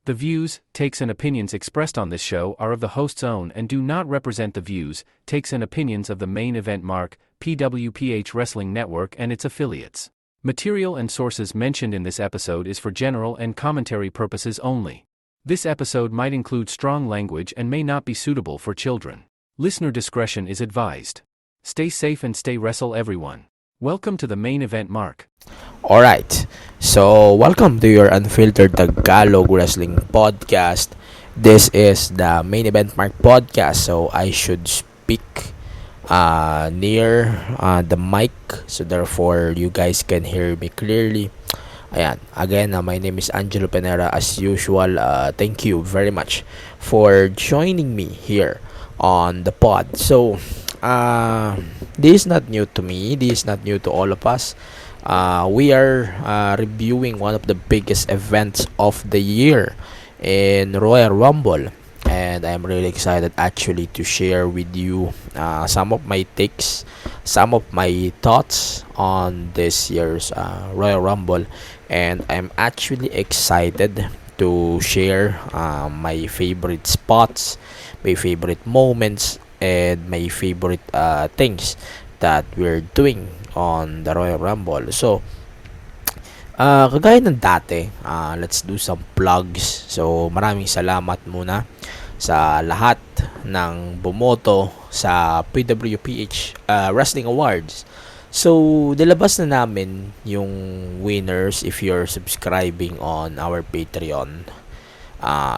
The views, takes and opinions expressed on this show are of the host's own and do not represent the views, takes and opinions of the Main Event Mark, PWPH Wrestling Network and its affiliates. Material and sources mentioned in this episode is for general and commentary purposes only. This episode might include strong language and may not be suitable for children. Listener discretion is advised. Stay safe and stay wrestle everyone. Welcome to the Main Event Mark. Alright, so welcome to your Unfiltered Tagalog Wrestling Podcast. This is the Main Event Mark Podcast, so I should speak near the mic, so therefore you guys can hear me clearly. Ayan, again, my name is Angelo Penera as usual. Thank you very much for joining me here on the pod. So, this is not new to me, this is not new to all of us. We are reviewing one of the biggest events of the year in Royal Rumble, and I'm really excited actually to share with you some of my takes, some of my thoughts on this year's Royal Rumble, and I'm actually excited to share my favorite spots, my favorite moments, and my favorite things that we're doing on the Royal Rumble. So, kagaya ng dati, let's do some plugs. So, maraming salamat muna sa lahat ng bumoto sa PWPH Wrestling Awards. So, nilabas na namin yung winners. If you're subscribing on our Patreon,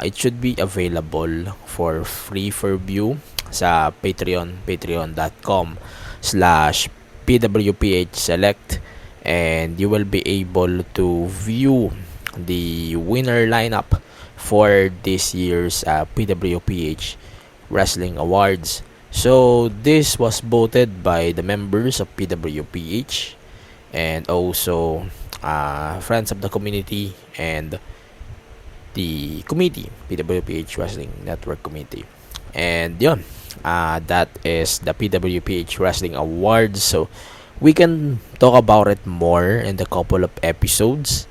it should be available for free for view sa patreon.com/PWPH Select, and you will be able to view the winner lineup for this year's PWPH Wrestling Awards. So this was voted by the members of PWPH and also friends of the community and the committee, PWPH Wrestling Network Committee. And yun, that is the PWPH Wrestling Awards. So we can talk about it more in the couple of episodes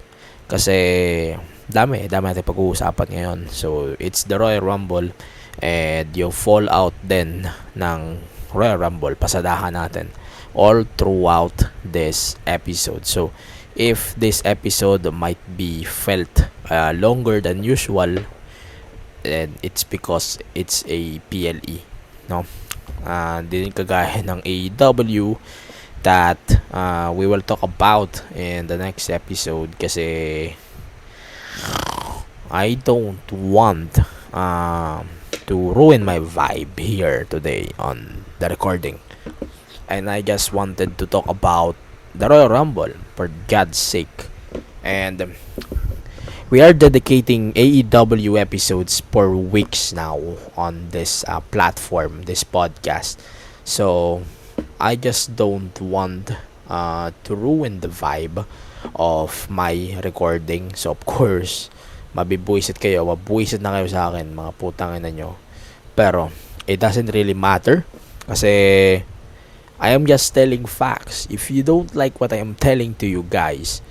kasi dami natin pag-uusapan ngayon. So it's the Royal Rumble and yung fallout din ng Royal Rumble, pasadahan natin all throughout this episode. So if this episode might be felt longer than usual, and it's because it's a PLE, no? Din kagaya ng AEW that we will talk about in the next episode kasi I don't want to ruin my vibe here today on the recording, and I just wanted to talk about the Royal Rumble for God's sake. And we are dedicating AEW episodes for weeks now on this platform, this podcast. So I just don't want to ruin the vibe of my recording. So of course, mabubuisit na kayo sa akin, mga putang ina nyo. Pero it doesn't really matter kasi I am just telling facts. If you don't like what I am telling to you guys,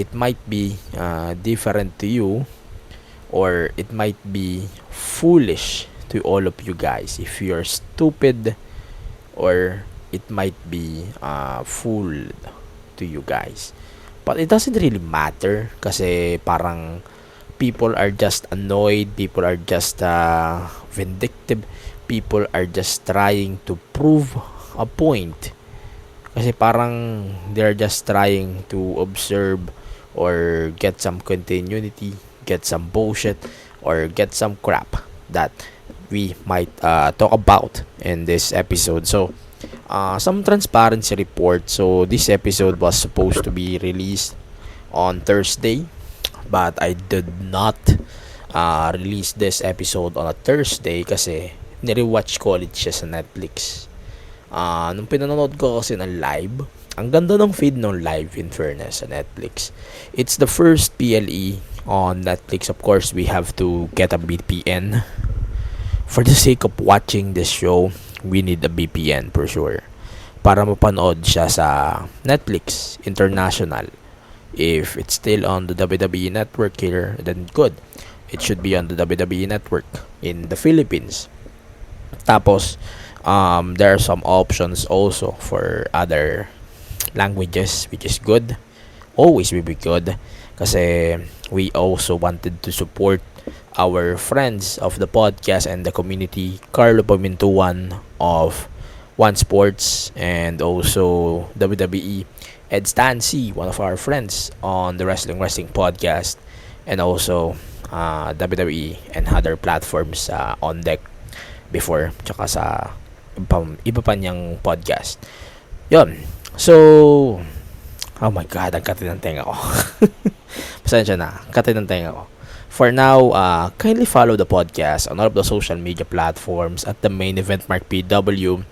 it might be different to you, or it might be foolish to all of you guys if you're stupid, or it might be fool to you guys. But it doesn't really matter kasi parang people are just annoyed, people are just vindictive, people are just trying to prove a point kasi parang they're just trying to observe or get some continuity, get some bullshit, or get some crap that we might talk about in this episode. So, some transparency report. So, this episode was supposed to be released on Thursday, but I did not release this episode on a Thursday kasi nirewatch ko ulit siya sa Netflix. Nung pinanonood ko kasi ng live, ang ganda ng feed ng live, in fairness, sa Netflix. It's the first PLE on Netflix. Of course, we have to get a VPN. For the sake of watching this show, we need a VPN for sure. Para mapanood siya sa Netflix International. If it's still on the WWE Network here, then good. it should be on the WWE Network in the Philippines. Tapos, there are some options also for other languages, which is good. Always will be good. Kasi we also wanted to support our friends of the podcast and the community, Carlo Pamintuan of One Sports, and also WWE, Ed Stancy, one of our friends on the Wrestling podcast, and also WWE and other platforms on deck before, tsaka sa iba pa niyang podcast. Yun. So, oh my God, ang kati ng tenga ko. Pasensya na, kati ng tenga ko. For now, kindly follow the podcast on all of the social media platforms at the Main Event Mark PW.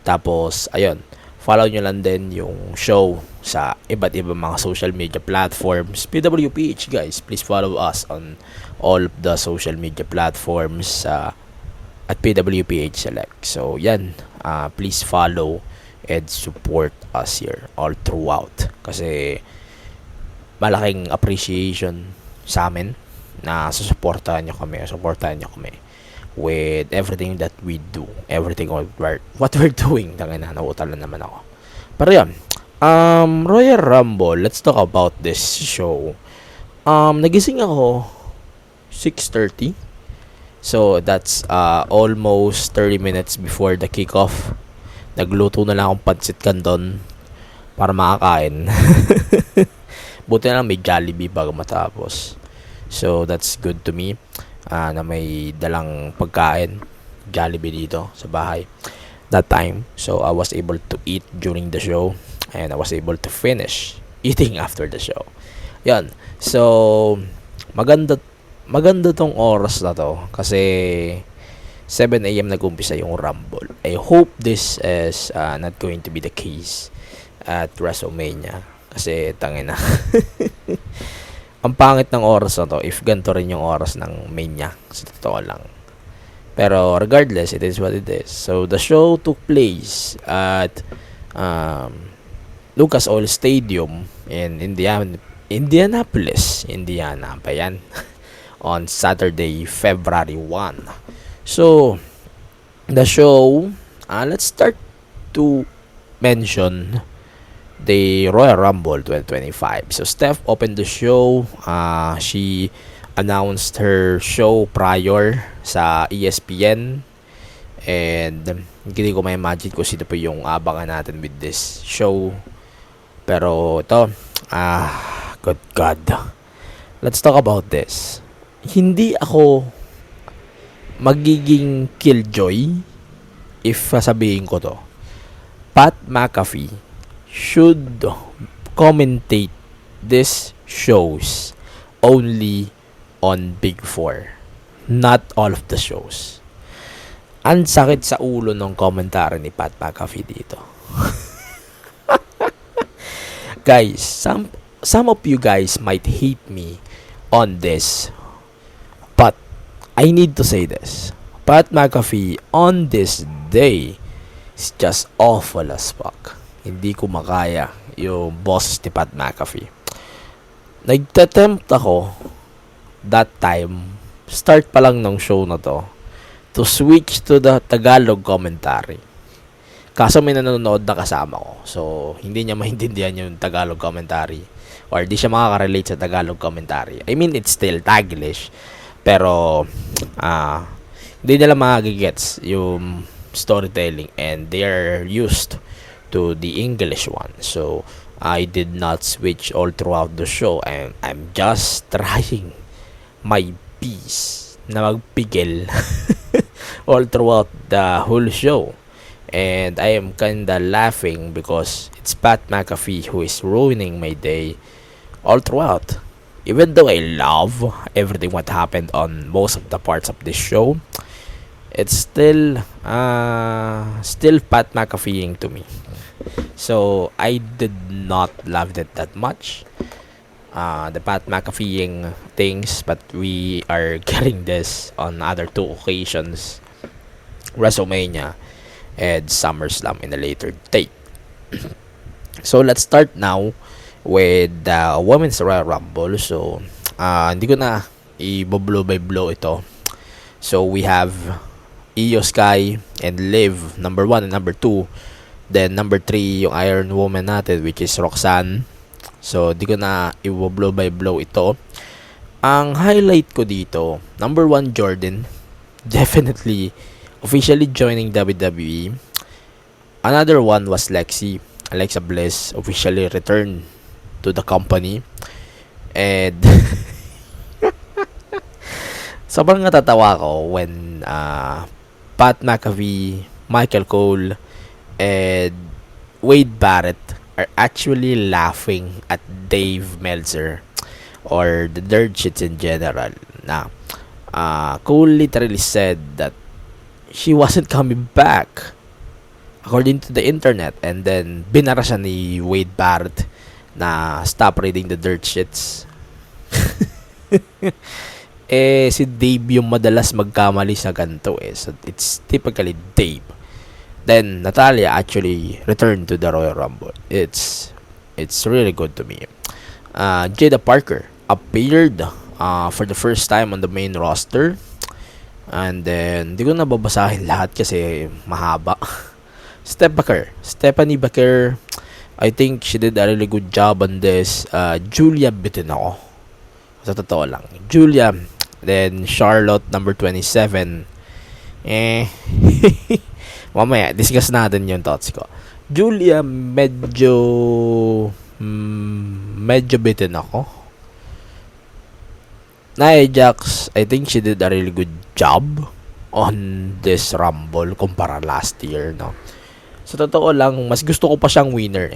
Tapos, ayun, follow nyo lang din yung show sa iba't ibang mga social media platforms. PWPH, guys, please follow us on all of the social media platforms at PWPH Select. So, yan, please follow and support us here all throughout. Kasi, malaking appreciation sa amin na supportahan nyo kami with everything that we do, everything what we're doing. Tangina, nauutal na naman ako. Pero yan, Royal Rumble, let's talk about this show. Nagising ako 6:30. So that's almost 30 minutes before the kickoff. Nagluto na lang akong pancit canton para makakain. Buti na lang may Jollibee bago matapos. So that's good to me na may dalang pagkain Jollibee dito sa bahay that time. So I was able to eat during the show and I was able to finish eating after the show. Yan. So maganda tong oras na to kasi 7 a.m. nag-umpisa yung Rumble. I hope this is not going to be the case at WrestleMania kasi tangina. Ang pangit ng oras na to if ganito rin yung oras ng Mania, sa totoo lang. Pero regardless, it is what it is. So the show took place at Lucas Oil Stadium in Indianapolis, Indiana pa yan, on Saturday, February 1. So the show, let's start to mention the Royal Rumble 2025. So Steph opened the show. She announced her show prior sa ESPN, and hindi ko may imagine kung sino po yung abangan natin with this show. Pero ito, good God, let's talk about this. Hindi ako magiging killjoy if sasabihin ko to. Pat McAfee should commentate these shows only on Big 4, not all of the shows. Ang sakit sa ulo ng komentary ni Pat McAfee dito. Guys, some of you guys might hate me on this, but I need to say this. Pat McAfee on this day is just awful as fuck. Hindi ko makaya yung boses ni Pat McAfee. Nagtatempt ako that time, start pa lang ng show na to switch to the Tagalog commentary. Kaso may nanonood na kasama ko. So, hindi niya maintindihan yung Tagalog commentary. Or di siya makaka-relate sa Tagalog commentary. I mean, it's still Taglish. Pero, hindi nila makagigets yung storytelling. And they are used to the English one. So I did not switch all throughout the show. I'm just trying my best na magpigil all throughout the whole show. And I am kinda laughing because it's Pat McAfee who is ruining my day all throughout. Even though I love everything what happened on most of the parts of this show, it's still Pat McAfeeing to me. So I did not love it that much, the Pat McAfeeing things, but we are getting this on other two occasions, WrestleMania and SummerSlam in a later date. So let's start now with the Women's Royal Rumble. So hindi ko na i-blow by blow ito. So we have Io Sky and Liv, number 1 and number 2. Then number 3 yung Iron Woman natin, which is Roxanne. So di ko na i-blow by blow ito. Ang highlight ko dito, number 1 Jordan, definitely officially joining WWE. Another one was Alexa Bliss officially returned to the company. And sobrang natatawa ko when Pat McAfee, Michael Cole, and Wade Barrett are actually laughing at Dave Meltzer or the Dirt Shits in general. Na Cole literally said that she wasn't coming back according to the internet, and then binara siya ni Wade Barrett na stop reading the Dirt Shits. Si Dave yung madalas magkamali sa ganito So it's typically Dave. Then Natalya actually returned to the Royal Rumble. It's really good to me. Jada Parker appeared for the first time on the main roster. And then di ko na babasahin lahat kasi mahaba. Stephanie Baker, I think she did a really good job on this. Julia bitin ako. Sa totoo lang. Julia. Then Charlotte, number 27. Mamaya, discuss natin yung thoughts ko. Julia, medyo bitin ako. Nia Jax, I think she did a really good job on this Rumble kumpara last year, no? Sa totoo lang, mas gusto ko pa siyang winner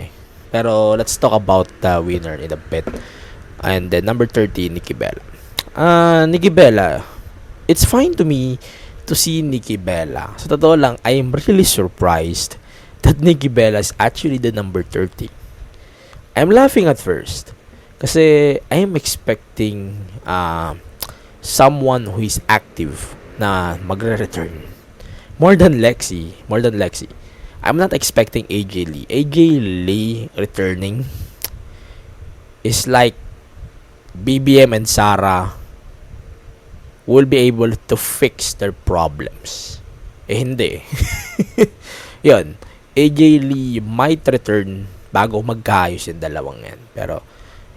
Pero let's talk about the winner in a bit. And then number 30, Nikki Bella. Nikki Bella, it's fine to me to see Nikki Bella. Sa totoo lang, I am really surprised that Nikki Bella is actually the number 30. I'm laughing at first kasi I am expecting someone who is active na magre-return. More than Lexi. I'm not expecting AJ Lee. AJ Lee returning is like BBM and Sarah will be able to fix their problems. Hindi. Yun. AJ Lee might return bago magkaayos yung dalawang yan. Pero,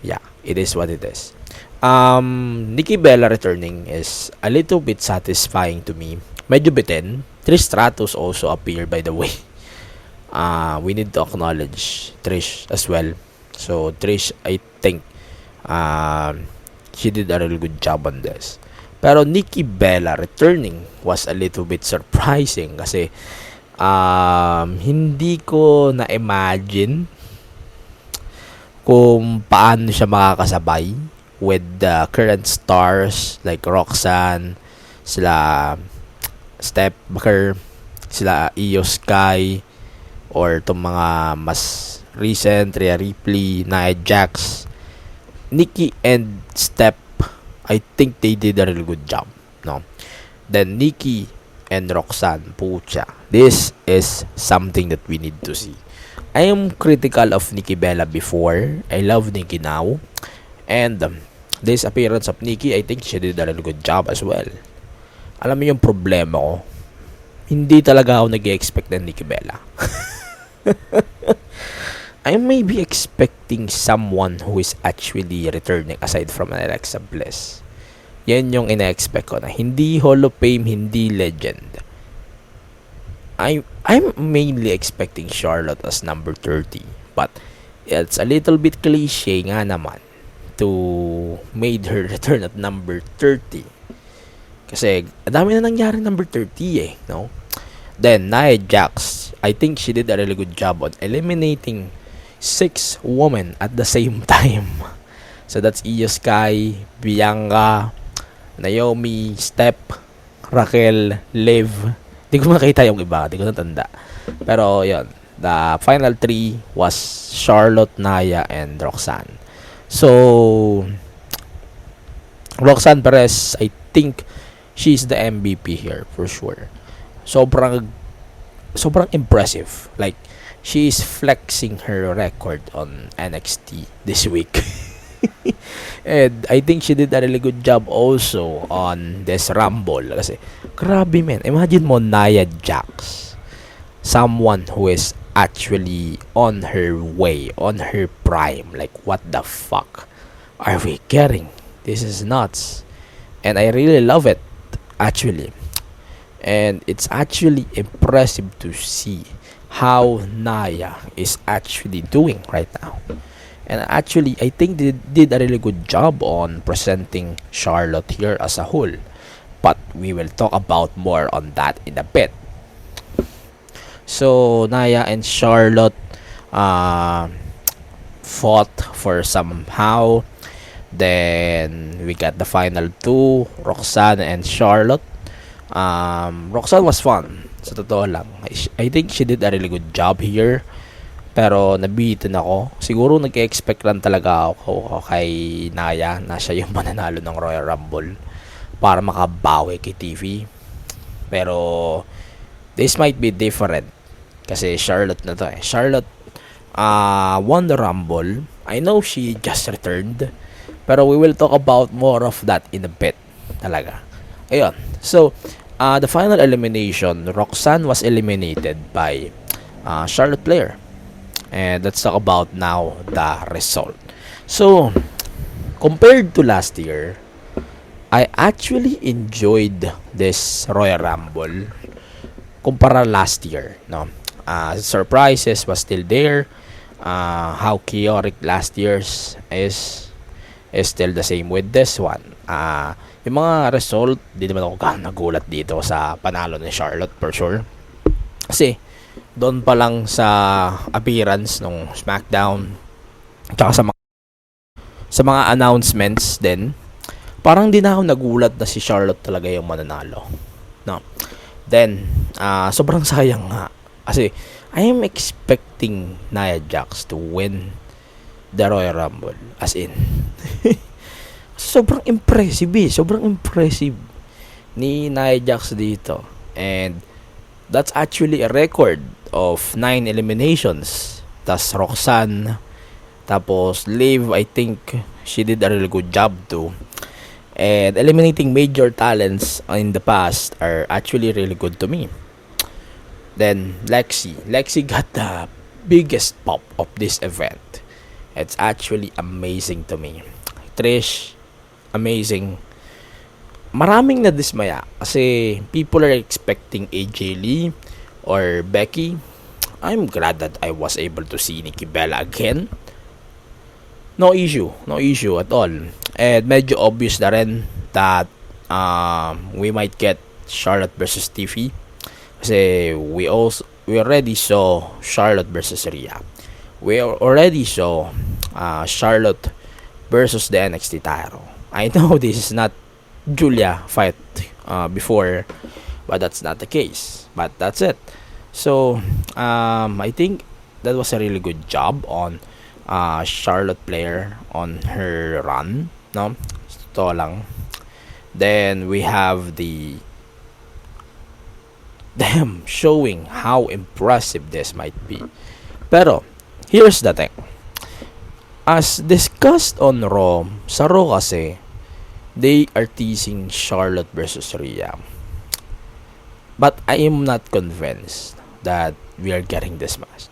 yeah, it is what it is. Nikki Bella returning is a little bit satisfying to me. Medyo bitin. Trish Stratus also appeared, by the way. We need to acknowledge Trish as well. So Trish, I think she did a really good job on this. Pero Nikki Bella returning was a little bit surprising kasi hindi ko na-imagine kung paano siya makakasabay with the current stars like Roxanne, sila Steph Baker, sila Io Sky, or itong mga mas recent, Rhea Ripley, Nia Jax. Nikki and Steph, I think they did a really good job, no? Then Nikki and Roxanne, pucha, this is something that we need to see. I am critical of Nikki Bella before. I love Nikki now. And this appearance of Nikki, I think she did a really good job as well. Alam mo yung problema ko, hindi talaga ako nag-expect ng Nikki Bella. I may be expecting someone who is actually returning aside from Alexa Bliss. Yan yung ina-expect ko na hindi Hall of Fame, hindi legend. I'm mainly expecting Charlotte as number 30, but it's a little bit cliche nga naman to made her return at number 30. Kasi ang dami na nangyari number 30 no? Then Nia Jax, I think she did a really good job on eliminating 6 women at the same time. So that's Io Sky, Bianca, Naomi, Steph, Raquel, Liv. Di ko makita yung iba, di ko natanda. Pero yun, the final 3 was Charlotte, Nia, and Roxanne. So Roxanne Perez, I think she's the MVP here for sure. Sobrang impressive. Like, she is flexing her record on NXT this week. And I think she did a really good job also on this Rumble. Kasi, grabe men. Imagine mo, Nia Jax. Someone who is actually on her way, on her prime. Like, what the fuck are we getting? This is nuts. And I really love it, actually. And it's actually impressive to see how Naya is actually doing right now. And actually, I think they did a really good job on presenting Charlotte here as a whole. But we will talk about more on that in a bit. So, Naya and Charlotte fought for somehow. Then, we got the final two, Roxanne and Charlotte. Roxanne was fun. Sa totoo lang. I think she did a really good job here. Pero nabitin ako. Siguro nag-expect lang talaga ako kay Naya na siya yung mananalo ng Royal Rumble para makabawi kay TV. Pero this might be different kasi Charlotte na to eh. Charlotte won the Rumble. I know she just returned. Pero we will talk about more of that in a bit. Talaga. Ayun. So, the final elimination, Roxanne was eliminated by Charlotte Flair. And let's talk about now the result. So, compared to last year, I actually enjoyed this Royal Rumble kumpara last year, no? Surprises was still there. How chaotic last year's is still the same with this one. Yung mga result, di naman ako nagulat dito sa panalo ni Charlotte for sure. Kasi doon pa lang sa appearance ng SmackDown tsaka sa mga announcements din, parang di na ako nagulat na si Charlotte talaga yung mananalo, no? Then sobrang sayang nga kasi I am expecting Nia Jax to win the Royal Rumble, as in sobrang impressive ni Nia Jax dito. And that's actually a record of 9 eliminations. Tas Roxanne, tapos Liv, I think she did a really good job too. And eliminating major talents in the past are actually really good to me. Then Lexi got the biggest pop of this event. It's actually amazing to me. Trish, amazing. Maraming na dismaya kasi people are expecting AJ Lee or Becky. I'm glad that I was able to see Nikki Bella again. No issue at all. And medyo obvious na rin that we might get Charlotte versus Tiffy kasi we already saw Charlotte versus Rhea. We already saw Charlotte versus the NXT title. I know this is not Julia fight before, but that's not the case. But that's it. So I think that was a really good job on Charlotte Flair on her run, no? Ito lang. Then we have them showing how impressive this might be. Pero here's the thing. As discussed on Raw, sa Raw kasi they are teasing Charlotte versus Rhea. But I am not convinced that we are getting this match.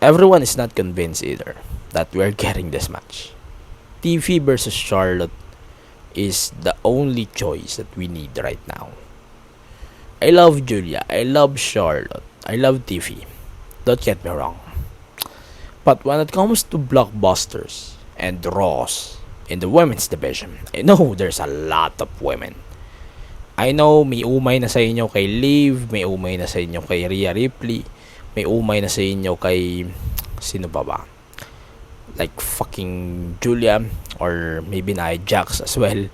Everyone is not convinced either that we are getting this match. TV versus Charlotte is the only choice that we need right now. I love Julia, I love Charlotte, I love TV. Don't get me wrong. But when it comes to blockbusters and draws in the women's division, I know there's a lot of women. I know may umay na sa inyo kay Liv, may umay na sa inyo kay Rhea Ripley, may umay na sa inyo kay sino ba? Like fucking Julia or maybe Nia Jax as well.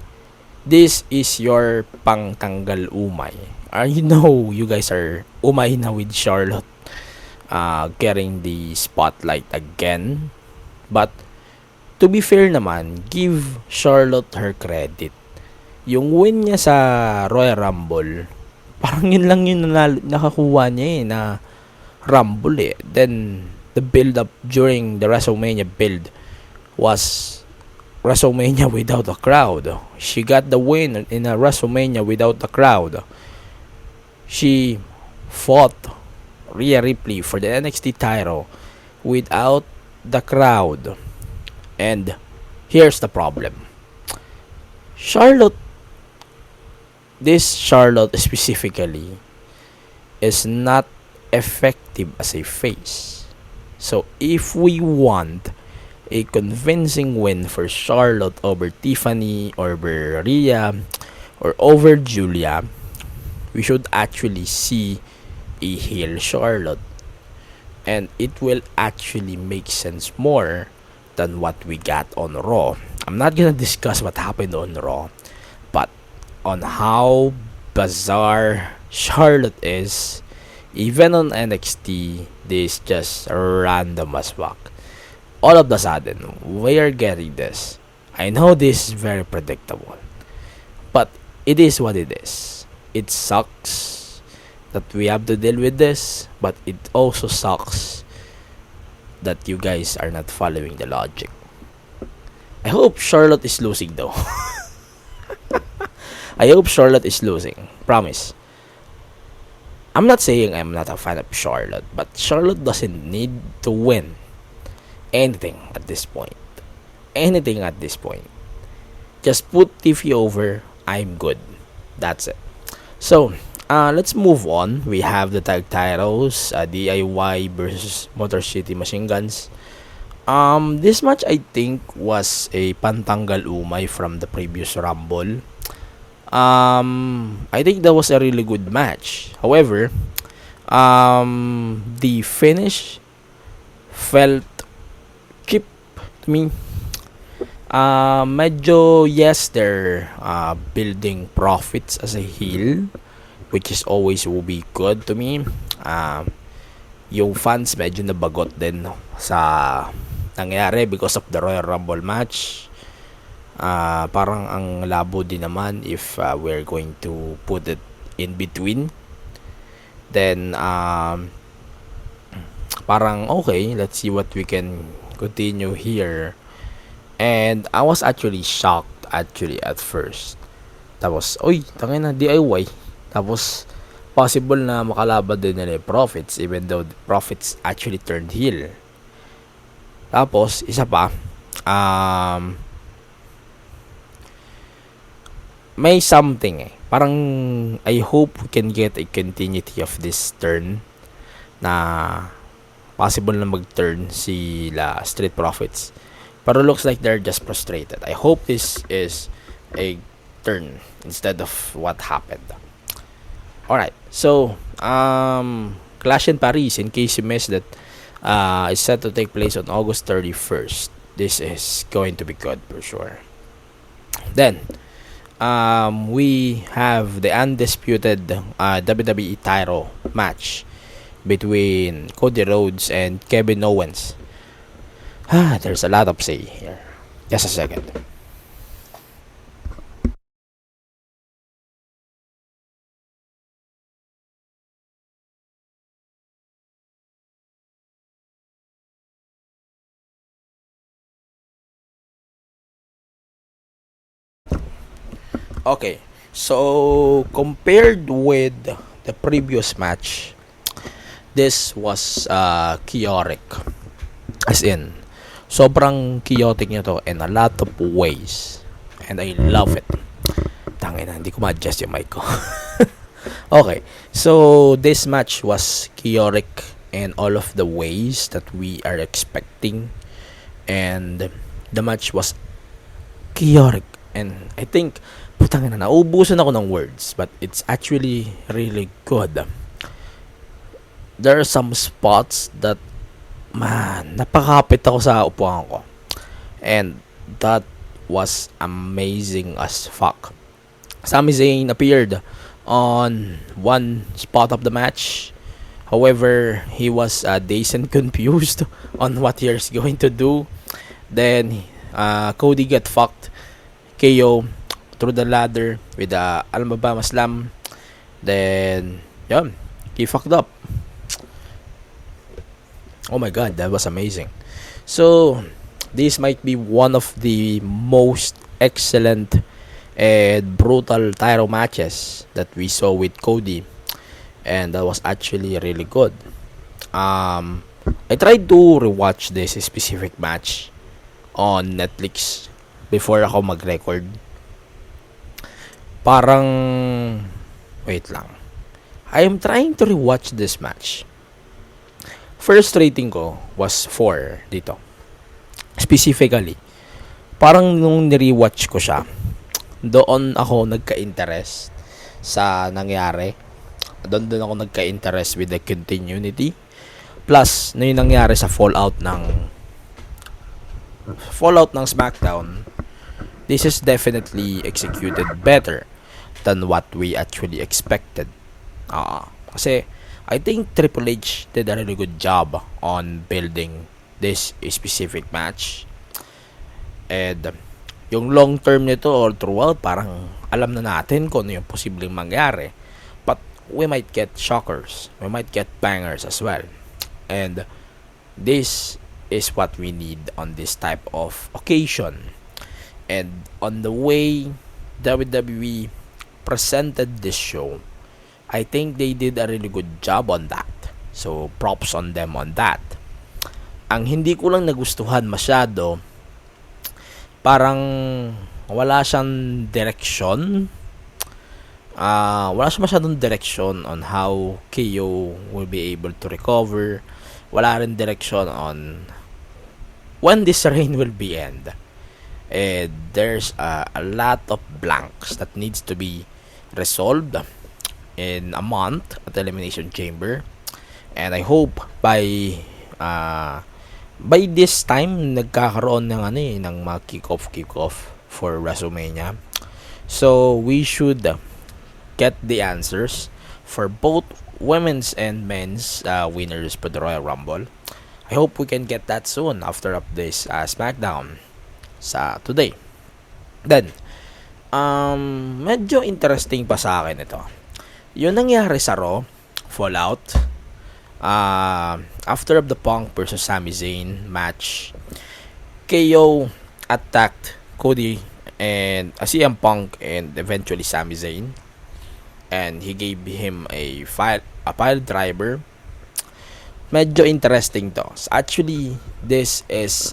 This is your pangtanggal umay. You know you guys are umay na with Charlotte getting the spotlight again. But to be fair naman, give Charlotte her credit. Yung win niya sa Royal Rumble, parang yun lang yung nakakuha niya na Rumble eh. Then the build up during the WrestleMania build was WrestleMania without a crowd. She got the win in a WrestleMania without a crowd. She fought Rhea Ripley for the NXT title without the crowd. And here's the problem. Charlotte, this Charlotte specifically, is not effective as a face. So if we want a convincing win for Charlotte over Tiffany, over Rhea, or over Julia, we should actually see a heel Charlotte. And it will actually make sense more than what we got on Raw. I'm not gonna discuss what happened on Raw, but on how bizarre Charlotte is, even on NXT, this just random as fuck. All of a sudden, we are getting this. I know this is very predictable, but it is what it is. It sucks that we have to deal with this, but it also sucks that you guys are not following the logic. I hope Charlotte is losing though. I hope Charlotte is losing. Promise. I'm not saying I'm not a fan of Charlotte, but Charlotte doesn't need to win anything at this point. Anything at this point. Just put Tiffy over. I'm good. That's it. So, let's move on. We have the tag titles, DIY versus Motor City Machine Guns. This match I think was a pantanggal umay from the previous Rumble. I think that was a really good match. However, the finish felt cheap to me. Medyo, yes, they're building profits as a heel, which is always will be good to me. Yung fans medyo nabagot din sa nangyari because of the Royal Rumble match. Parang ang labo din naman if we're going to put it in between. Then, parang okay, let's see what we can continue here. And I was actually shocked actually at first. Tapos, oy, tangin na DIY. Tapos, possible na makalaban din nila yung Profits even though the Profits actually turned heel. Tapos, isa pa, may something parang I hope we can get a continuity of this turn na possible na mag-turn sila Street Profits. Pero looks like they're just frustrated. I hope this is a turn instead of what happened. Alright, so Clash in Paris, in case you missed it, is set to take place on August 31st. This is going to be good for sure. Then we have the undisputed WWE title match between Cody Rhodes and Kevin Owens. There's a lot of say here. Just a second. Okay, so compared with the previous match, this was chaotic. As in, sobrang chaotic nyo to in a lot of ways. And I love it. Tangina, hindi ko ma-adjust yung mic ko. Okay, so this match was chaotic in all of the ways that we are expecting. And the match was chaotic. And I think, putangina, naubusan ako ng words. But it's actually really good. There are some spots that, man, napakapit ako sa upuan ko. And that was amazing as fuck. Sami Zayn appeared on one spot of the match. However, he was dazed and confused on what he's going to do. Then, Cody got fucked. KO through the ladder with the Alabama Slam. Then, yeah, he fucked up. Oh my god, that was amazing. So, this might be one of the most excellent and brutal title matches that we saw with Cody, and that was actually really good. I tried to rewatch this specific match on Netflix before ako mag-record. Parang wait lang. I am trying to rewatch this match. First rating ko was 4 dito. Specifically, parang nung ni-rewatch ko siya, doon ako nagka-interest sa nangyari. Doon ako nagka-interest with the continuity. Plus, na yung nangyari sa fallout ng SmackDown, this is definitely executed better than what we actually expected. Kasi I think Triple H did a really good job on building this specific match. And yung long term nito or throughout, parang alam na natin kung ano yung posibleng mangyari. But we might get shockers. We might get bangers as well. And this is what we need on this type of occasion. And on the way WWE presented this show, I think they did a really good job on that. So, props on them on that. Ang hindi ko lang nagustuhan masyado, parang wala siyang direction. Wala siyang masyadong direction on how KO will be able to recover. Wala rin direction on when this reign will be end. And there's a lot of blanks that needs to be resolved in a month at Elimination Chamber. And I hope by this time nagkakaroon ng mga kick-off for WrestleMania. So we should get the answers for both women's and men's winners for the Royal Rumble. I hope we can get that soon after of this SmackDown sa today. Then medyo interesting pa sa akin ito. Yung nangyari sa Raw Fallout after of the Punk versus Sami Zayn match, KO attacked Cody and CM Punk and eventually Sami Zayn, and he gave him a pile driver. Medyo interesting to. Actually, this is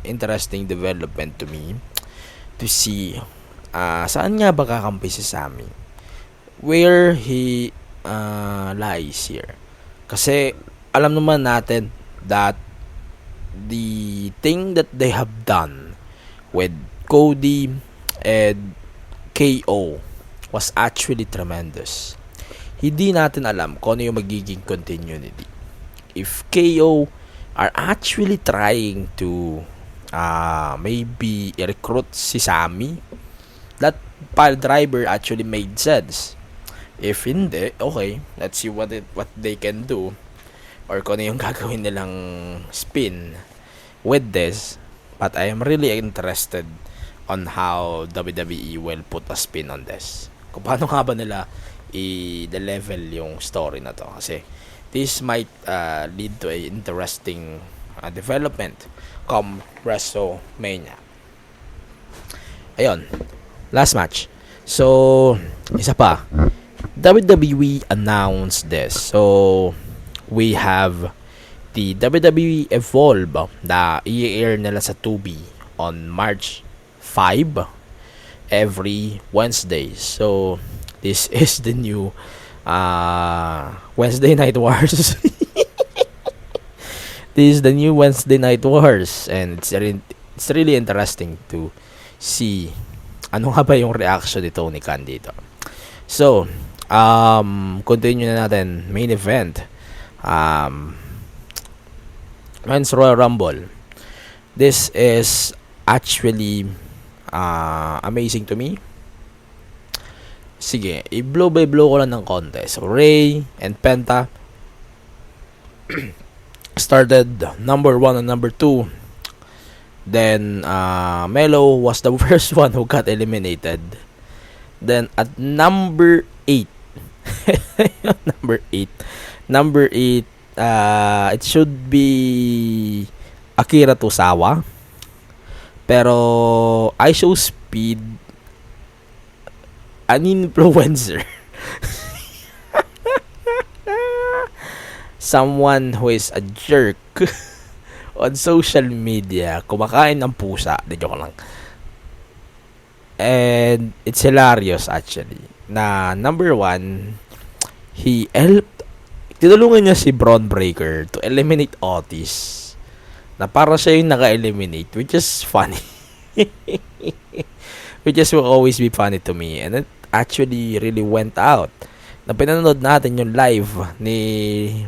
interesting development to me to see saan nga ba kakampi si Sami, where he lies here. Kasi alam naman natin that the thing that they have done with Cody and KO was actually tremendous. Hindi natin alam kung ano yung magiging continuity. If KO are actually trying to maybe recruit si Sami, that pile driver actually made sense. If hindi, okay, let's see what they can do or kung ano yung gagawin nilang spin with this. But I am really interested on how WWE will put a spin on this. Kung paano nga ba nila i-level yung story na to. Kasi this might lead to a interesting development come WrestleMania. Ayun, last match. So, isa pa. WWE announced this. So, we have the WWE Evolve na i-air nila sa Tubi on March 5 every Wednesday. So, this is the new Wednesday Night Wars. This is the new Wednesday Night Wars, and it's really interesting to see ano nga ba yung reaction ni Tony Khan dito. So, continue na natin. Main event. Men's Royal Rumble. This is actually amazing to me. Sige, i-blow by blow ko lang ng konti. So, Ray and Penta started number 1 and number 2. Then, Melo was the first one who got eliminated. Then, at number 8, number 8, it should be Akira Tozawa. Pero I Show Speed, an influencer, someone who is a jerk on social media, kumakain ng pusa, di joke lang. And it's hilarious actually. Na number one, tinulungan niya si Braun Breaker to eliminate Otis. Na para siya yung naka-eliminate, which is funny. Which is will always be funny to me. And it actually really went out. Na pinanood natin yung live ni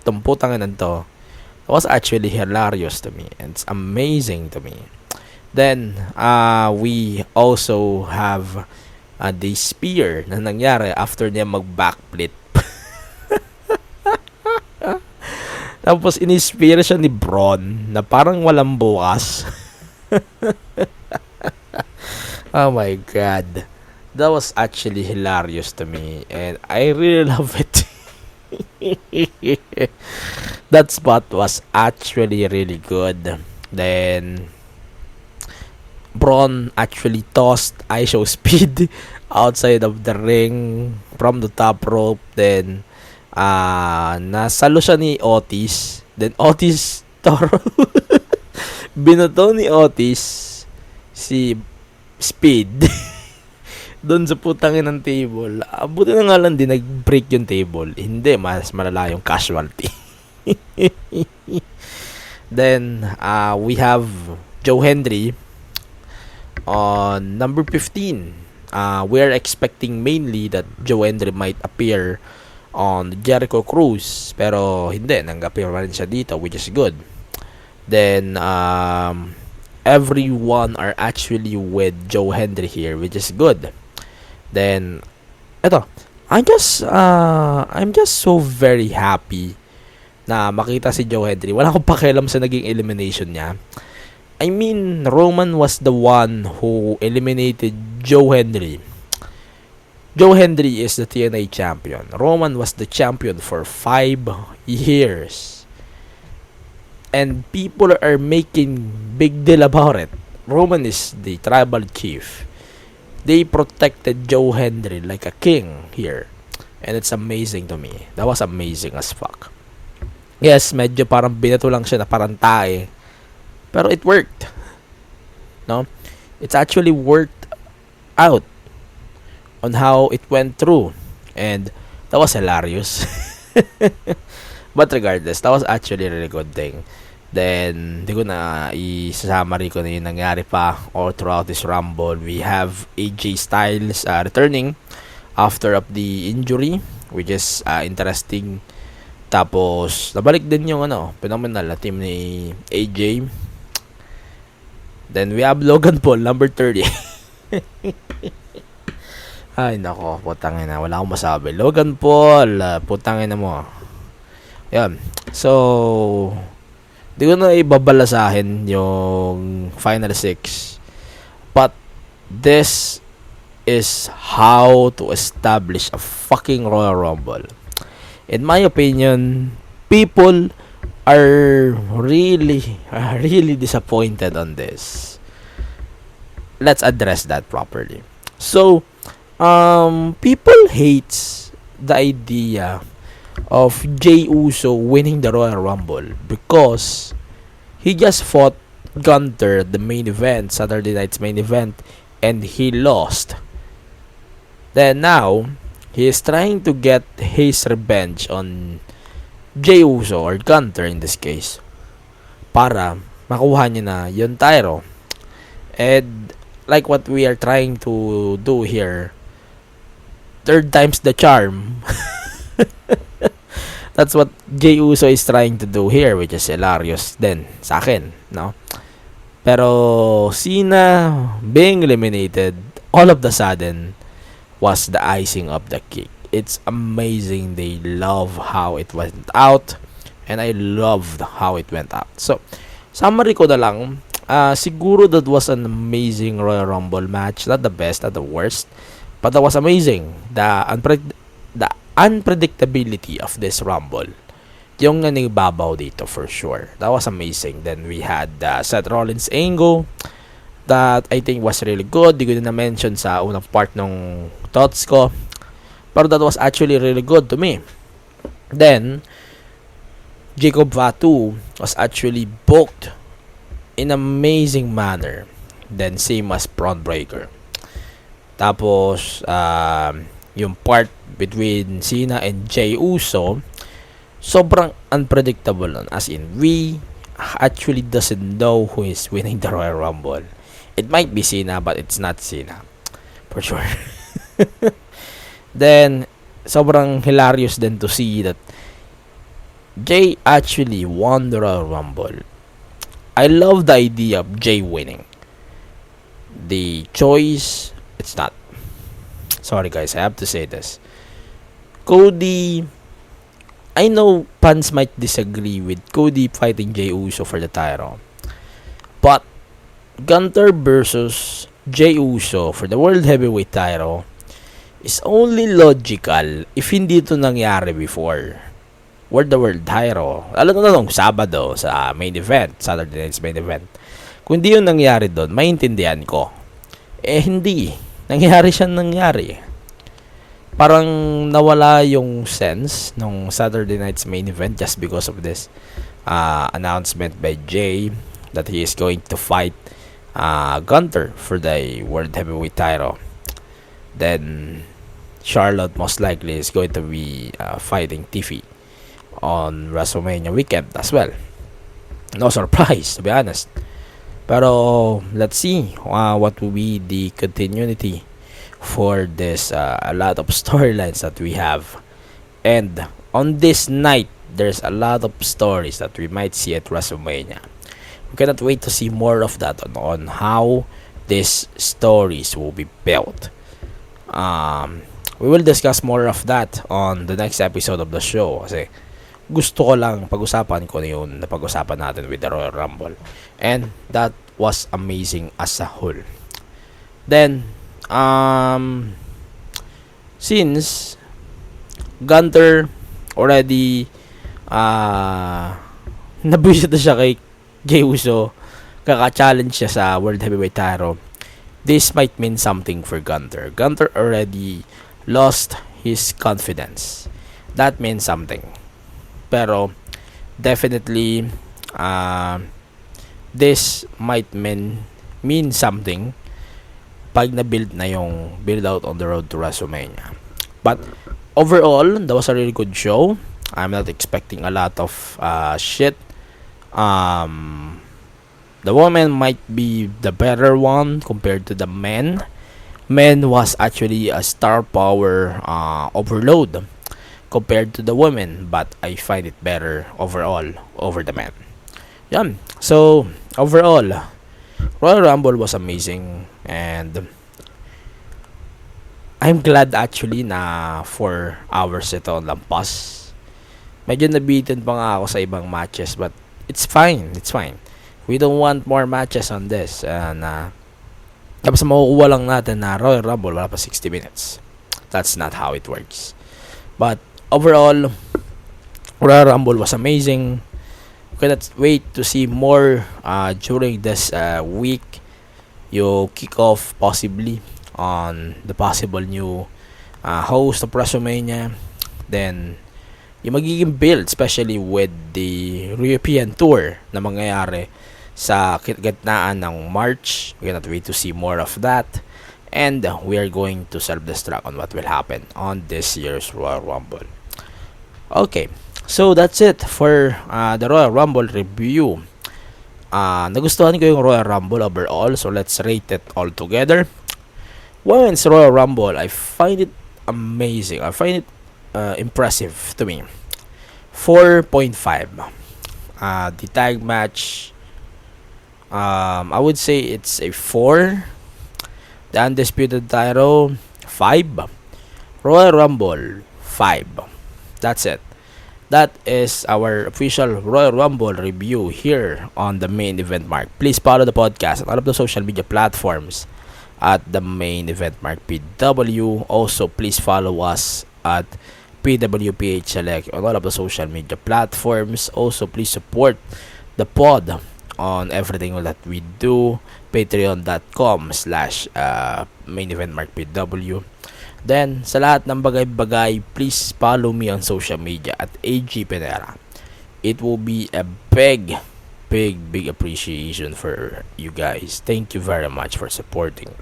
Tumputangan to. It was actually hilarious to me. And it's amazing to me. Then, we also have the spear na nangyari after niya mag-backflip. Tapos, in-spear siya ni Braun na parang walang bukas. Oh my God. That was actually hilarious to me. And I really love it. That spot was actually really good. Then, Braun actually tossed I Show Speed outside of the ring from the top rope. Then, nasalo siya ni Otis. Then, Otis binoto ni Otis si Speed doon sa putangin ng table. Buti na nga lang din nag-break yung table. Hindi, mas malala yung casualty. Then, we have Joe Hendry on number 15. We're expecting mainly that Joe Hendry might appear on Jericho Cruise. Pero hindi, nang-appear pa rin siya dito, which is good. Then, everyone are actually with Joe Hendry here, which is good. Then, I'm just so very happy na makita si Joe Hendry. Wala akong pakialam sa naging elimination niya. I mean, Roman was the one who eliminated Joe Hendry. Joe Hendry is the TNA champion. Roman was the champion for 5 years. And people are making big deal about it. Roman is the tribal chief. They protected Joe Hendry like a king here. And it's amazing to me. That was amazing as fuck. Yes, medyo parang binato lang siya na parang tae. Pero it worked. No? It's actually worked out on how it went through. And that was hilarious. But regardless, that was actually a really good thing. Then, di ko na i-summary ko na yung nangyari pa all throughout this Rumble. We have AJ Styles returning after of the injury, which is interesting. Tapos, nabalik din yung phenomenal na team ni AJ. Then, we have Logan Paul, number 30. Ay, nako, putangin na. Wala akong masabi. Logan Paul, putangin na mo. Yan. So, di ko na ibabalasahin yung Final 6. But, this is how to establish a fucking Royal Rumble. In my opinion, people are really disappointed on this. Let's address that properly. So, people hates the idea of Jey Uso winning the Royal Rumble because he just fought Gunther the main event, Saturday night's main event, and he lost. Then now, he is trying to get his revenge on Jey Uso or Gunther in this case para makuha niya na yung title. And like what we are trying to do here, third time's the charm. That's what Jey Uso is trying to do here, which is hilarious din sa akin, no? Pero Cena being eliminated all of the sudden was the icing of the cake. It's amazing. They love how it went out, and I loved how it went out. So, summary ko na lang, siguro that was an amazing Royal Rumble match. Not the best, not the worst, but that was amazing. The unpredictability of this Rumble, yung nanibabaw dito for sure. That was amazing. Then we had Seth Rollins angle, that I think was really good. Di ko na mention sa unang part ng thoughts ko. Pero that was actually really good to me. Then, Jacob Fatu was actually booked in amazing manner. Then, same as Braun Breaker. Tapos, yung part between Cena and Jey Uso, sobrang unpredictable nun. As in, we actually doesn't know who is winning the Royal Rumble. It might be Cena, but it's not Cena. For sure. Then, sobrang hilarious din to see that Jey actually won the Royal Rumble. I love the idea of Jey winning. The choice, it's not. Sorry guys, I have to say this. Cody, I know fans might disagree with Cody fighting Jey Uso for the title. But Gunther versus Jey Uso for the World Heavyweight title is only logical if hindi ito nangyari before. The World title. Alam na nung Sabado sa main event, Saturday night's main event. Kung hindi yung nangyari doon, maintindihan ko. Hindi. Nangyari. Parang nawala yung sense nung Saturday night's main event just because of this announcement by Jey that he is going to fight Gunther for the World Heavyweight title. Then Charlotte most likely is going to be fighting Tiffy on WrestleMania weekend as well. No surprise, to be honest. Pero let's see what will be the continuity for this a lot of storylines that we have. And on this night, there's a lot of stories that we might see at WrestleMania. We cannot wait to see more of that on how these stories will be built. We will discuss more of that on the next episode of the show kasi gusto ko lang pag-usapan ko na yun na pag-usapan natin with the Royal Rumble. And that was amazing as a whole. Then, since Gunther already nabuisit na siya kay Jey Uso, kaka-challenge siya sa World Heavyweight title, this might mean something for Gunther. Gunther already lost his confidence. That means something. Pero definitely this might mean something pag na-build na yung build out on the road to WrestleMania. But overall, that was a really good show. I'm not expecting a lot of shit. The women might be the better one compared to the men. Men was actually a star power overload compared to the women, but I find it better overall over the men. Yan. So, overall, Royal Rumble was amazing and I'm glad actually na 4 hours ito on lampas. Medyo nabitin pa nga ako sa ibang matches but it's fine. We don't want more matches on this. Tapos makukuha lang natin na Royal Rumble wala pa 60 minutes. That's not how it works. But overall, Royal Rumble was amazing. Cannot wait to see more during this week. You kick off possibly on the possible new host of WrestleMania. Then yung magiging build, especially with the European tour na mangyayari sa gitnaan ng March. We cannot wait to see more of that. And we are going to self-destruct on what will happen on this year's Royal Rumble. Okay, so that's it for the Royal Rumble review. Nagustuhan ko yung Royal Rumble overall, so let's rate it all together. Women's Royal Rumble, I find it amazing. I find it impressive to me. 4.5. The tag match, I would say it's a 4. The Undisputed title, 5. Royal Rumble, 5. That's it. That is our official Royal Rumble review here on the Main Event Mark. Please follow the podcast on all of the social media platforms at the Main Event Mark PW. Also, please follow us at PWPH Select on all of the social media platforms. Also, please support the pod on everything that we do. patreon.com/maineventmarkpw. Then, sa lahat ng bagay-bagay, please follow me on social media at AG Penera. It will be a big appreciation for you guys. Thank you very much for supporting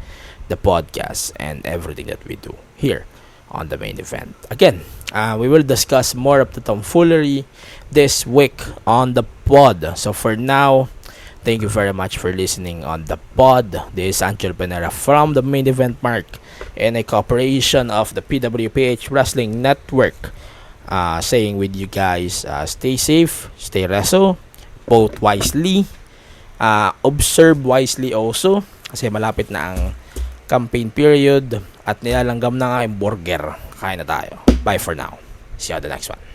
the podcast and everything that we do here on the main event. Again, we will discuss more of the tomfoolery this week on the pod. So for now, thank you very much for listening on the pod. This is Angel Penera from the Main Event Mark in a cooperation of the PWPH Wrestling Network. Saying with you guys, stay safe, stay reso, vote wisely, observe wisely also, kasi malapit na ang campaign period at nilalanggam na nga yung burger. Kain na tayo. Bye for now. See you on the next one.